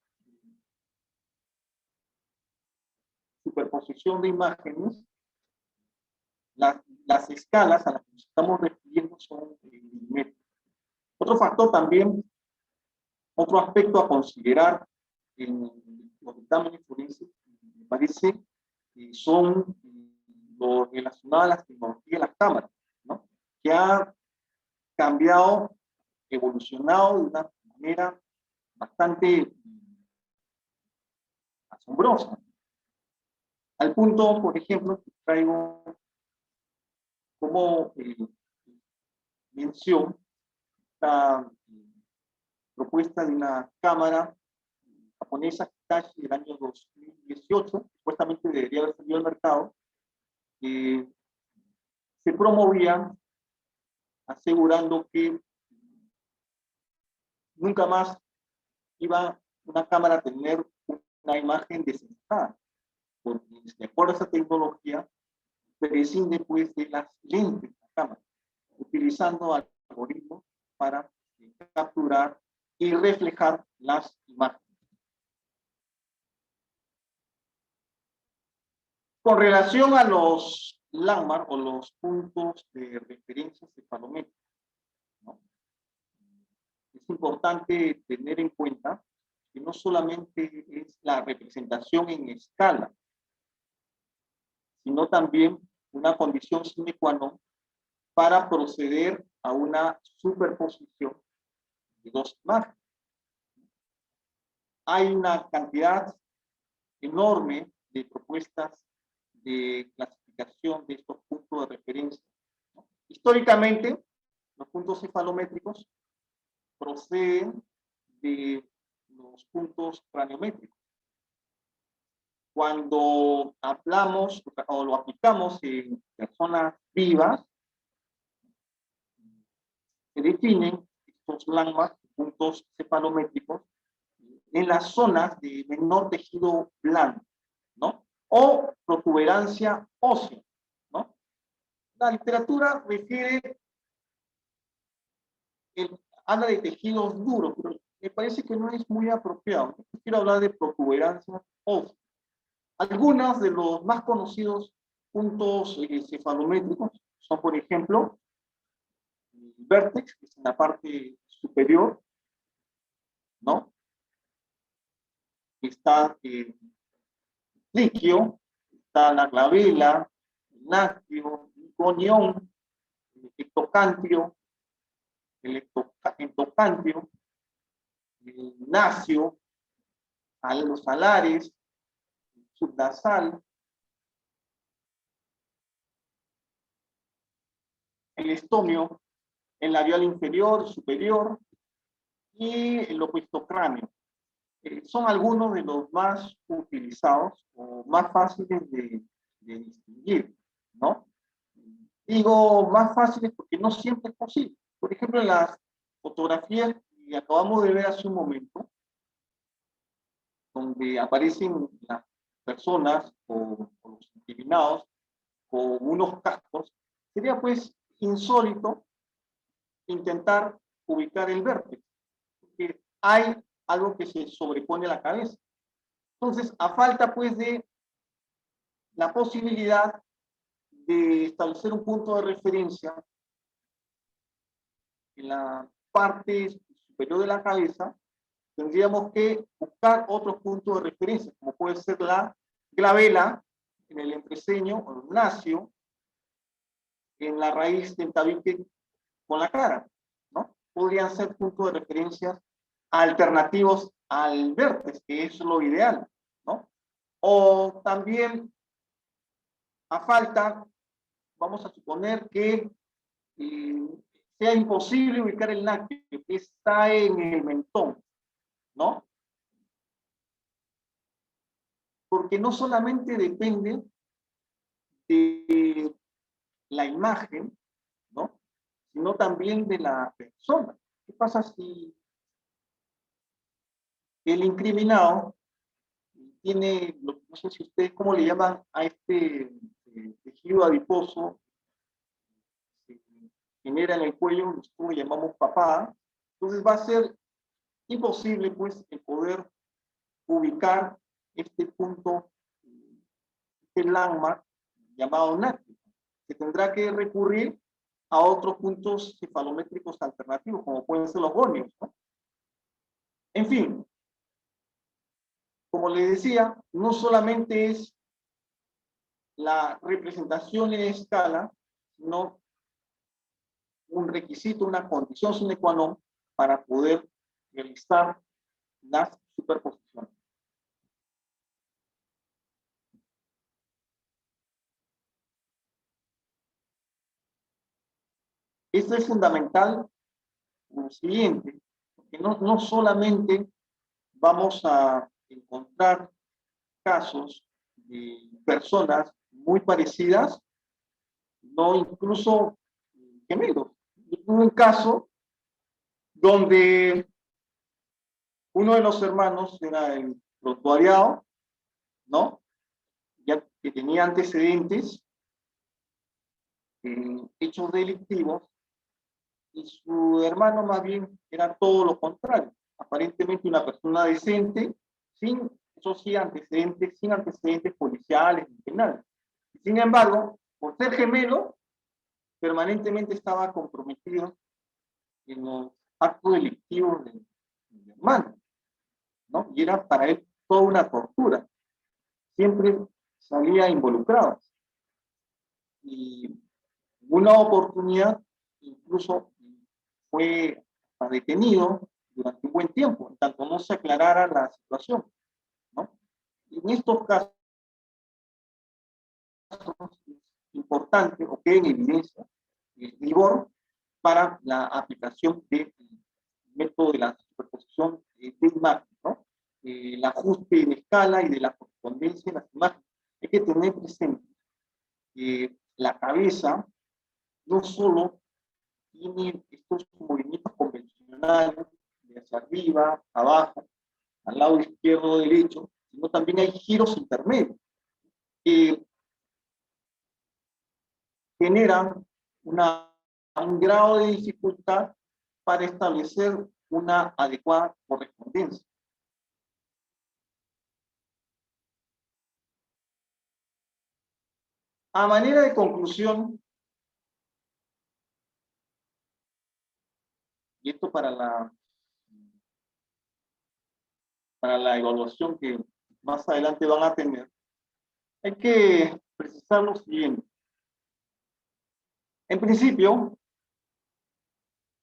S2: superposición de imágenes, las escalas a las que nos estamos refiriendo son milimétricas. Otro factor también, otro aspecto a considerar en los dictámenes forenses, me parece, son lo relacionado a las tecnologías de las cámaras, ¿no? Que ha cambiado, evolucionado de una manera bastante asombrosa. Al punto, por ejemplo, que traigo como mención esta propuesta de una cámara japonesa Hitachi del año 2018, supuestamente debería haber salido al mercado, se promovía asegurando que nunca más iba una cámara a tener una imagen desenfocada, porque de acuerdo a esa tecnología prescinde pues de las lentes de la cámara, utilizando algoritmos para capturar y reflejar las imágenes. Con relación a los landmarks o los puntos de referencia cefalométrica, ¿no? Es importante tener en cuenta que no solamente es la representación en escala, sino también una condición sine qua non para proceder a una superposición de dos imágenes. Hay una cantidad enorme de propuestas de clasificación de estos puntos de referencia. Históricamente, los puntos cefalométricos proceden de los puntos craniométricos. Cuando hablamos o lo aplicamos en personas vivas, se definen estos landmarks, puntos cefalométricos, en las zonas de menor tejido blando, ¿no? O protuberancia ósea, ¿no? La literatura habla de tejidos duros, pero me parece que no es muy apropiado. Yo quiero hablar de protuberancia ósea. Algunos de los más conocidos puntos cefalométricos son, por ejemplo, el vértex, que es en la parte superior, ¿no? Está el liquio, está la glabela, el nastio, el gonión, el ectocantrio, el endocantrio, el nacio, los alares, el subnasal, el estomio, el labial inferior, superior y el opuestocráneo. Son algunos de los más utilizados o más fáciles de distinguir, ¿no? Digo más fáciles porque no siempre es posible. Por ejemplo, en las fotografías que acabamos de ver hace un momento, donde aparecen las personas o los incriminados con unos cascos, sería pues insólito intentar ubicar el vértex, porque hay algo que se sobrepone a la cabeza. Entonces, a falta pues de la posibilidad de establecer un punto de referencia en la parte superior de la cabeza, tendríamos que buscar otros puntos de referencia, como puede ser la glabela en el entreceño o el nacio, en la raíz del tabique con la cara, ¿no? Podrían ser puntos de referencia alternativos al vértex, que es lo ideal, ¿no? O también, a falta, vamos a suponer que sea imposible ubicar el nácteo que está en el mentón, ¿no? Porque no solamente depende de la imagen, ¿no? Sino también de la persona. ¿Qué pasa si el incriminado tiene, no sé si ustedes cómo le llaman a este tejido adiposo que genera en el cuello, nosotros le llamamos papada? Entonces va a ser imposible, pues, el poder ubicar este punto, este landmark llamado nácteo. Se tendrá que recurrir a otros puntos cefalométricos alternativos, como pueden ser los gonios, ¿no? En fin, como les decía, no solamente es la representación en escala, sino un requisito, una condición sine qua non para poder realizar las superposiciones. Esto es fundamental por lo siguiente, porque no solamente vamos a encontrar casos de personas muy parecidas, no incluso gemelos. Hubo un caso donde uno de los hermanos era el prontuariado, ¿no? Ya que tenía antecedentes, hechos delictivos, y su hermano más bien era todo lo contrario, aparentemente una persona decente, sin, eso sí, sin antecedentes policiales ni penales. Sin embargo, por ser gemelo, permanentemente estaba comprometido en los actos delictivos de mi hermano, ¿no? Y era para él toda una tortura. Siempre salía involucrado. Y en una oportunidad, incluso fue detenido durante un buen tiempo, en tanto no se aclarara la situación, ¿no? Y en estos casos es importante o que en evidencia el rigor para la aplicación del método de la superposición de imágenes, ¿no? El ajuste en escala y de la correspondencia de las imágenes. Hay que tener presente que la cabeza no solo tiene estos movimientos convencionales de hacia arriba, abajo, al lado izquierdo o derecho, sino también hay giros intermedios que generan un grado de dificultad para establecer una adecuada correspondencia. A manera de conclusión, y esto para la evaluación que más adelante van a tener, hay que precisar lo siguiente. En principio,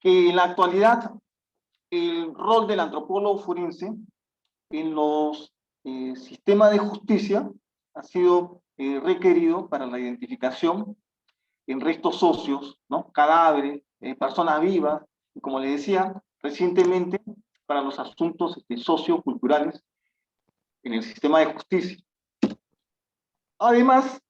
S2: que en la actualidad el rol del antropólogo forense en los sistemas de justicia ha sido requerido para la identificación en restos óseos, ¿no? Cadáveres, personas vivas, y como les decía, recientemente para los asuntos socioculturales en el sistema de justicia. Además,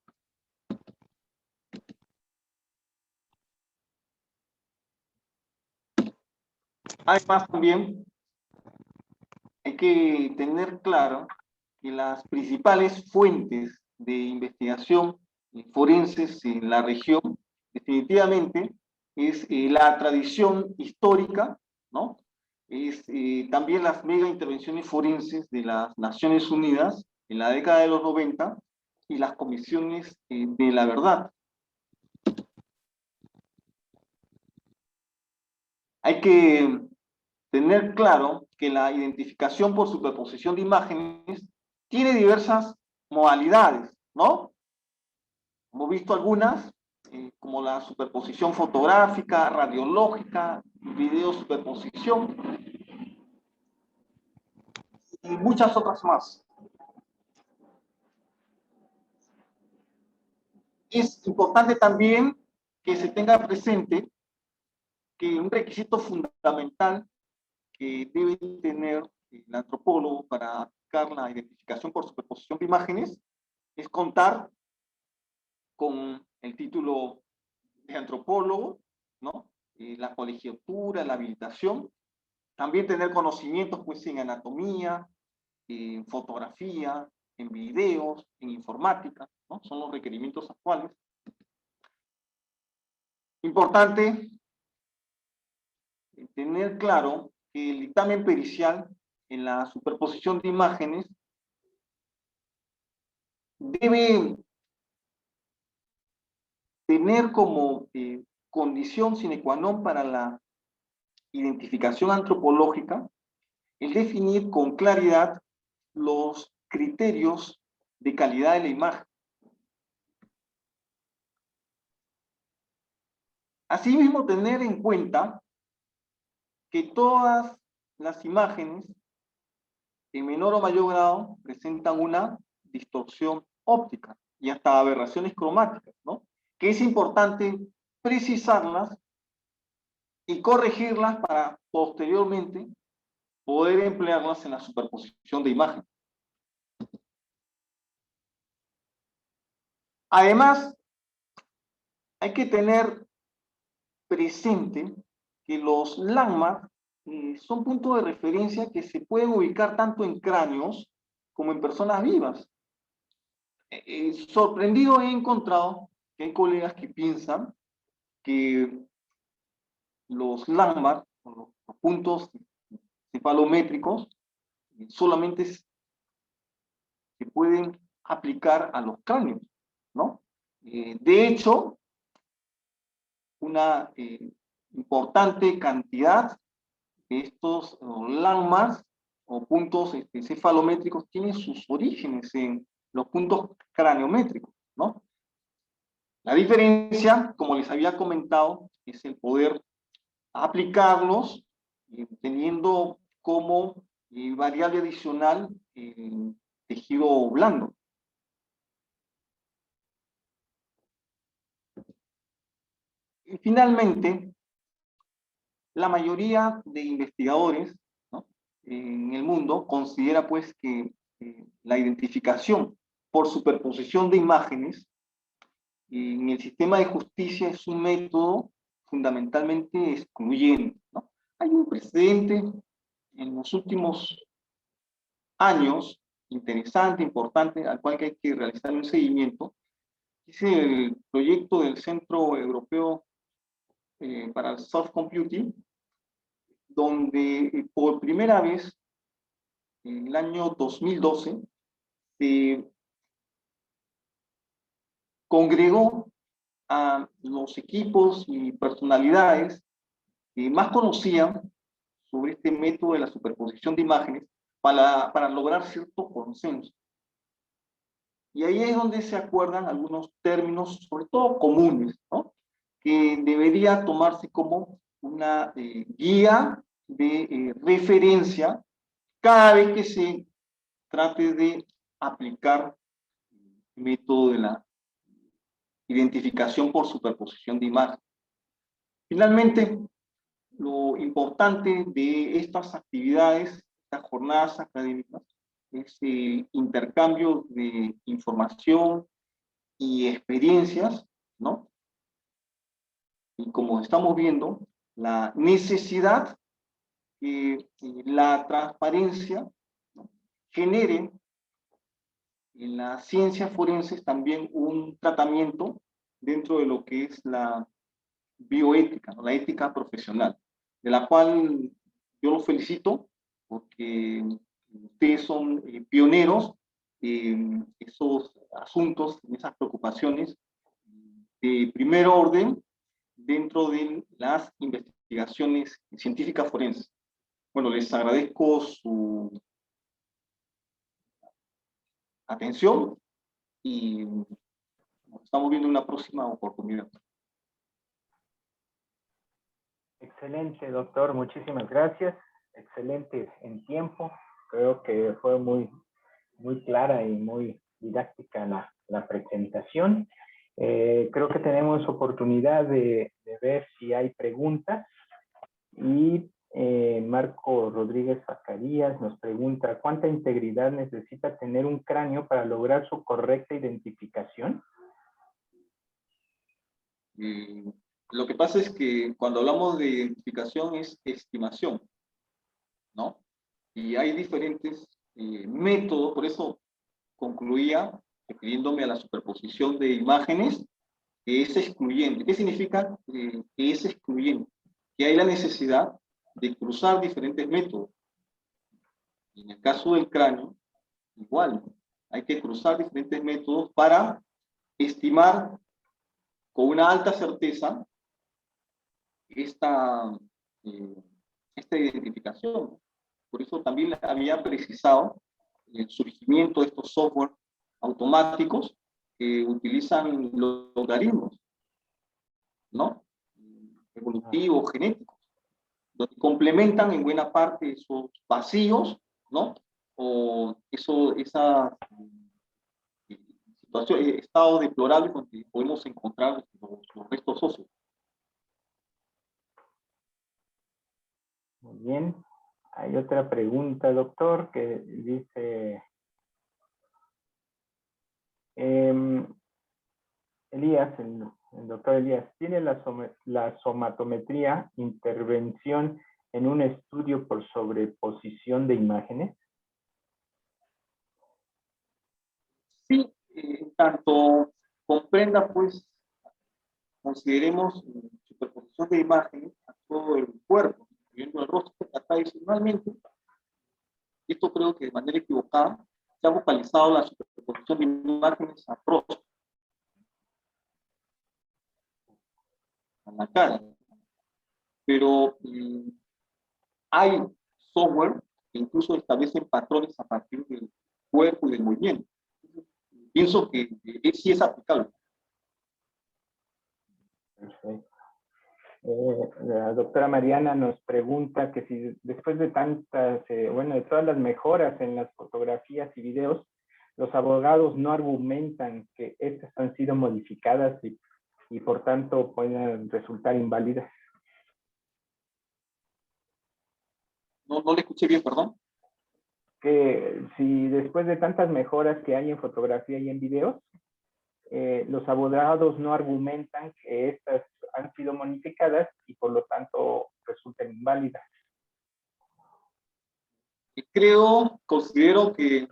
S2: también hay que tener claro que las principales fuentes de investigación forenses en la región definitivamente es la tradición histórica, ¿no? Es también las mega intervenciones forenses de las Naciones Unidas en la década de los 90 y las comisiones de la verdad. Hay que tener claro que la identificación por superposición de imágenes tiene diversas modalidades, ¿no? Hemos visto algunas, como la superposición fotográfica, radiológica, video superposición, y muchas otras más. Es importante también que se tenga presente que un requisito fundamental que debe tener el antropólogo para aplicar la identificación por superposición de imágenes es contar con el título de antropólogo, ¿no? La colegiatura, la habilitación, también tener conocimientos pues, en anatomía, en fotografía, en videos, en informática, ¿no? Son los requerimientos actuales. Importante tener claro que el dictamen pericial en la superposición de imágenes debe tener como condición sine qua non para la identificación antropológica el definir con claridad los criterios de calidad de la imagen. Asimismo, tener en cuenta que todas las imágenes, en menor o mayor grado, presentan una distorsión óptica y hasta aberraciones cromáticas, ¿no? Que es importante precisarlas y corregirlas para posteriormente poder emplearlas en la superposición de imágenes. Además, hay que tener presente que los landmarks son puntos de referencia que se pueden ubicar tanto en cráneos como en personas vivas. Sorprendido he encontrado que hay colegas que piensan que los landmarks, los puntos cefalométricos, solamente se pueden aplicar a los cráneos, ¿no? De hecho, una importante cantidad de estos landmarks o puntos cefalométricos tienen sus orígenes en los puntos craniométricos, ¿no? La diferencia, como les había comentado, es el poder aplicarlos teniendo como variable adicional el tejido blando. Y finalmente, la mayoría de investigadores, ¿no?, en el mundo considera pues que la identificación por superposición de imágenes en el sistema de justicia es un método fundamentalmente excluyente, ¿no? Hay un precedente en los últimos años interesante, importante, al cual hay que realizar un seguimiento. Es el proyecto del Centro Europeo para el Soft Computing, donde por primera vez en el año 2012 se congregó a los equipos y personalidades que más conocían sobre este método de la superposición de imágenes para lograr cierto consenso. Y ahí es donde se acuerdan algunos términos, sobre todo comunes, ¿no?, que debería tomarse como una guía de referencia cada vez que se trate de aplicar el método de la identificación por superposición de imágenes. Finalmente, lo importante de estas actividades, estas jornadas académicas, es el intercambio de información y experiencias, ¿no? Y como estamos viendo, la necesidad que la transparencia, ¿no?, genere en las ciencias forenses también un tratamiento dentro de lo que es la bioética, ¿no?, la ética profesional, de la cual yo los felicito porque ustedes son pioneros en esos asuntos, en esas preocupaciones de primer orden dentro de las investigaciones científicas forenses. Bueno, les agradezco su atención y nos estamos viendo en una próxima oportunidad.
S4: Excelente, doctor, muchísimas gracias. Excelente en tiempo. Creo que fue muy clara y muy didáctica la presentación. Creo que tenemos oportunidad de ver si hay preguntas. Y Marco Rodríguez Zacarías nos pregunta, ¿cuánta integridad necesita tener un cráneo para lograr su correcta identificación?
S2: Lo que pasa es que cuando hablamos de identificación es estimación, ¿no? Y hay diferentes métodos, por eso concluía refiriéndome a la superposición de imágenes, que es excluyente. ¿Qué significa que es excluyente? Que hay la necesidad de cruzar diferentes métodos. Y en el caso del cráneo, igual, hay que cruzar diferentes métodos para estimar con una alta certeza esta identificación. Por eso también había precisado el surgimiento de estos software automáticos que utilizan los logaritmos, ¿no? Evolutivos, genéticos, donde complementan en buena parte esos vacíos, ¿no? O esa situación, estado deplorable donde podemos encontrar los restos óseos.
S4: Muy bien. Hay otra pregunta, doctor, que dice, Elías, el doctor Elías, ¿tiene la somatometría intervención en un estudio por sobreposición de imágenes?
S2: Sí, tanto comprenda, pues, consideremos superposición de imágenes a todo el cuerpo, incluyendo el rostro. Tradicionalmente, esto creo que de manera equivocada, se ha focalizado la superposición de imágenes a rostro, a la cara. Pero hay software que incluso establecen patrones a partir del cuerpo y del movimiento. Pienso que sí es aplicable.
S4: Perfecto. La doctora Mariana nos pregunta que si después de tantas, de todas las mejoras en las fotografías y videos, los abogados no argumentan que estas han sido modificadas y por tanto pueden resultar inválidas.
S2: No le escuché bien, perdón.
S4: Que si después de tantas mejoras que hay en fotografía y en videos, los abogados no argumentan que estas han sido modificadas y por lo tanto resultan inválidas.
S2: Considero que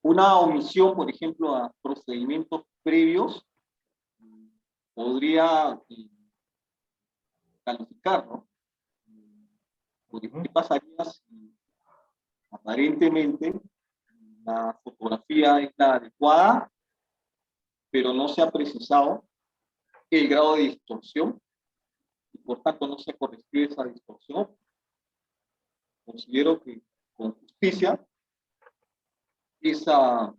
S2: una omisión, por ejemplo, a procedimientos previos, podría calificar, ¿no? ¿Qué pasaría si aparentemente la fotografía es la adecuada, pero no se ha precisado el grado de distorsión y por tanto no se corresponde esa distorsión? Considero que con justicia esa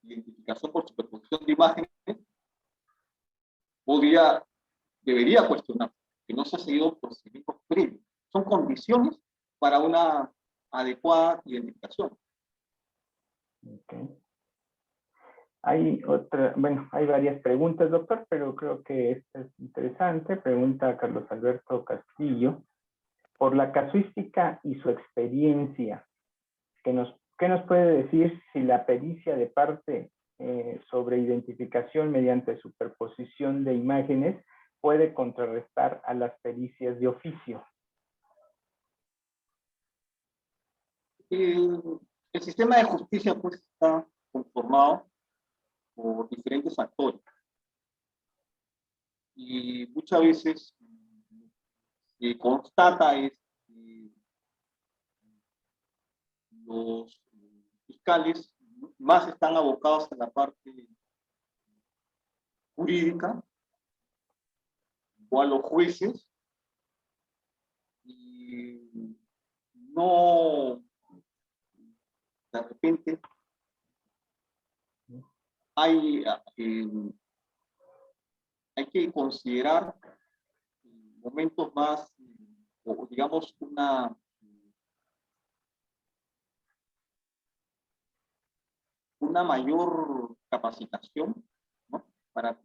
S2: identificación por superposición de imágenes debería cuestionar que no se ha seguido procedimientos previos. Son condiciones para una adecuada identificación.
S4: Okay. Hay varias preguntas, doctor, pero creo que esta es interesante. Pregunta Carlos Alberto Castillo. Por la casuística y su experiencia, ¿qué nos puede decir si la pericia de parte sobre identificación mediante superposición de imágenes puede contrarrestar a las pericias de oficio?
S2: El sistema de justicia pues está conformado por diferentes actores y muchas veces constata es que los fiscales más están abocados a la parte jurídica o a los jueces y no, de repente hay que considerar momentos más, o digamos una mayor capacitación, ¿no? para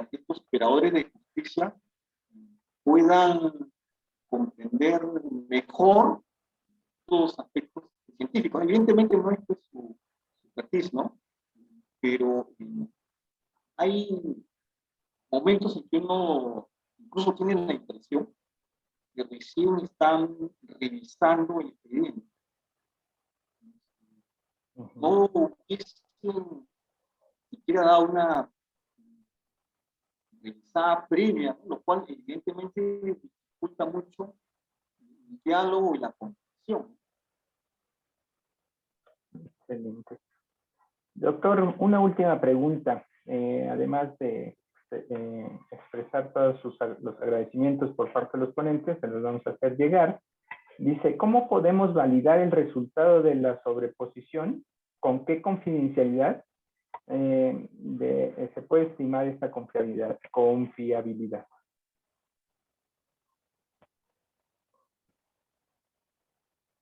S2: que estos operadores de justicia puedan comprender mejor los aspectos científicos. Evidentemente no es pues, su expertise, ¿no? Pero hay momentos en que uno incluso tiene la impresión que recién están revisando el expediente. No hubiesen siquiera dado una revisada previa, ¿no? Lo cual evidentemente dificulta mucho el diálogo y la comprensión.
S4: Excelente. Doctor, una última pregunta. Además de expresar todos los agradecimientos por parte de los ponentes, se los vamos a hacer llegar. Dice, ¿cómo podemos validar el resultado de la sobreposición? ¿Con qué confidencialidad se puede estimar esta confiabilidad?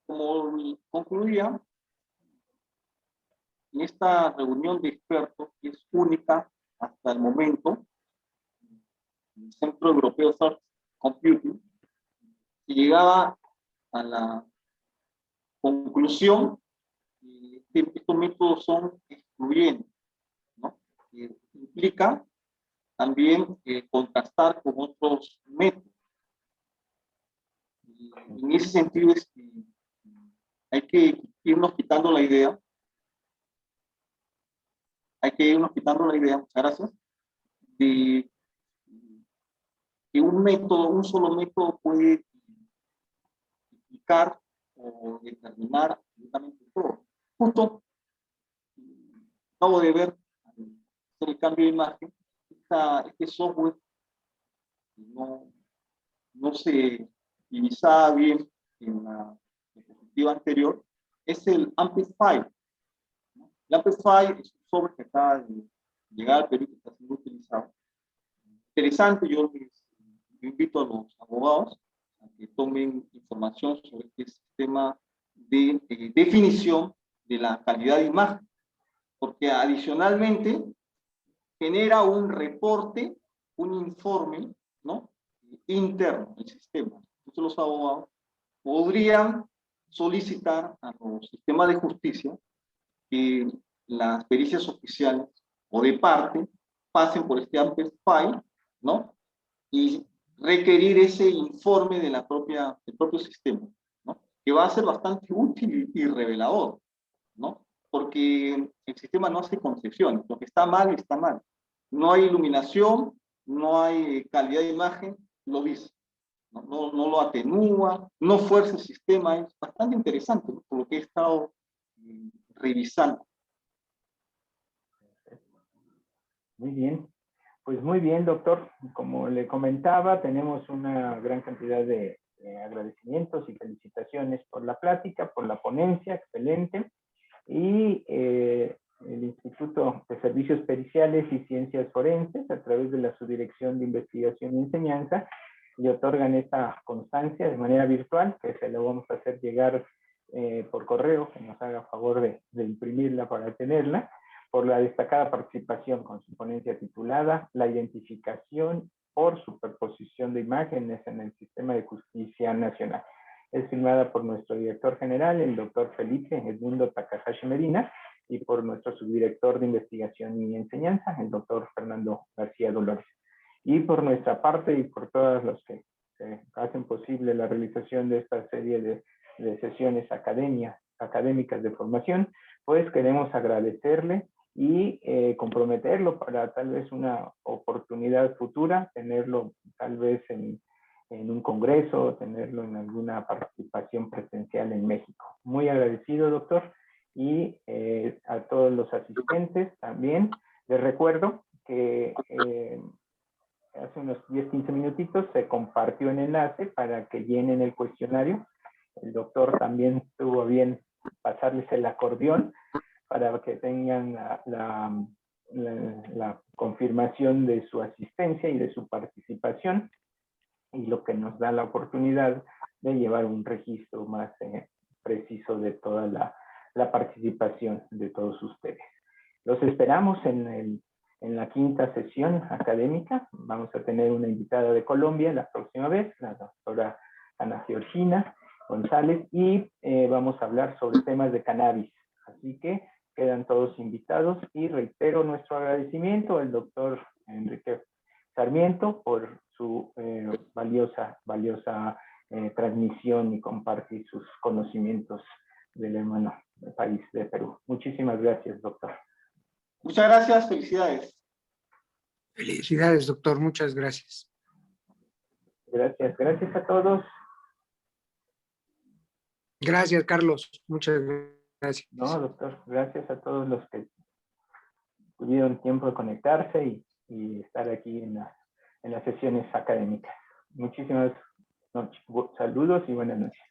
S2: Como concluía, en esta reunión de expertos, que es única hasta el momento, el Centro Europeo de Search Computing, se llegaba a la conclusión que estos métodos son excluyentes, ¿no? Implica también contrastar con otros métodos. Y en ese sentido es que hay que irnos quitando la idea, muchas gracias, de que un solo método puede explicar o determinar absolutamente todo. Justo acabo de ver el cambio de imagen, este software no se utilizaba bien en la diapositiva anterior, es el Amplify. El Amplify es un software que acaba de llegar al Perú, que está siendo utilizado. Interesante, yo invito a los abogados a que tomen información sobre este sistema de definición de la calidad de imagen, porque adicionalmente genera un reporte, un informe, ¿no? Interno del sistema. Entonces los abogados podrían solicitar a los sistemas de justicia que las pericias oficiales o de parte pasen por este Amplify, ¿no? Y requerir ese informe de del propio sistema, ¿no? Que va a ser bastante útil y revelador, ¿no? Porque el sistema no hace concepción, lo que está mal, está mal. No hay iluminación, no hay calidad de imagen, lo dice. No lo atenúa, no fuerza el sistema, es bastante interesante, ¿no? Por lo que he estado revisando.
S4: Muy bien. Pues muy bien, doctor. Como le comentaba, tenemos una gran cantidad de agradecimientos y felicitaciones por la plática, por la ponencia, excelente. Y el Instituto de Servicios Periciales y Ciencias Forenses, a través de la Subdirección de Investigación y Enseñanza, le otorgan esta constancia de manera virtual, que se la vamos a hacer llegar por correo, que nos haga favor de imprimirla para tenerla, por la destacada participación con su ponencia titulada La identificación por superposición de imágenes en el sistema de justicia nacional. Es firmada por nuestro director general, el doctor Felipe Edmundo Takahashi Medina, y por nuestro subdirector de investigación y enseñanza, el doctor Fernando García Dolores. Y por nuestra parte y por todos los que hacen posible la realización de esta serie de sesiones académicas de formación, pues queremos agradecerle y comprometerlo para tal vez una oportunidad futura, tenerlo tal vez en un congreso, tenerlo en alguna participación presencial en México. Muy agradecido, doctor, y a todos los asistentes también. Les recuerdo que hace unos 10-15 minutitos se compartió un enlace para que llenen el cuestionario. El doctor también tuvo bien pasarles el acordeón para que tengan la confirmación de su asistencia y de su participación, y lo que nos da la oportunidad de llevar un registro más preciso de toda la participación de todos ustedes. Los esperamos en en la 5ª sesión académica. Vamos a tener una invitada de Colombia la próxima vez, la doctora Ana Georgina González, y vamos a hablar sobre temas de cannabis. Así que quedan todos invitados y reitero nuestro agradecimiento al doctor Enrique Sarmiento por su valiosa transmisión y compartir sus conocimientos del hermano país de Perú. Muchísimas gracias, doctor.
S2: Muchas gracias, felicidades.
S5: Felicidades, doctor, muchas gracias.
S4: Gracias a todos.
S5: Gracias, Carlos, muchas gracias.
S4: No, doctor, gracias a todos los que tuvieron tiempo de conectarse y estar aquí en las sesiones académicas. Muchísimas saludos y buenas noches.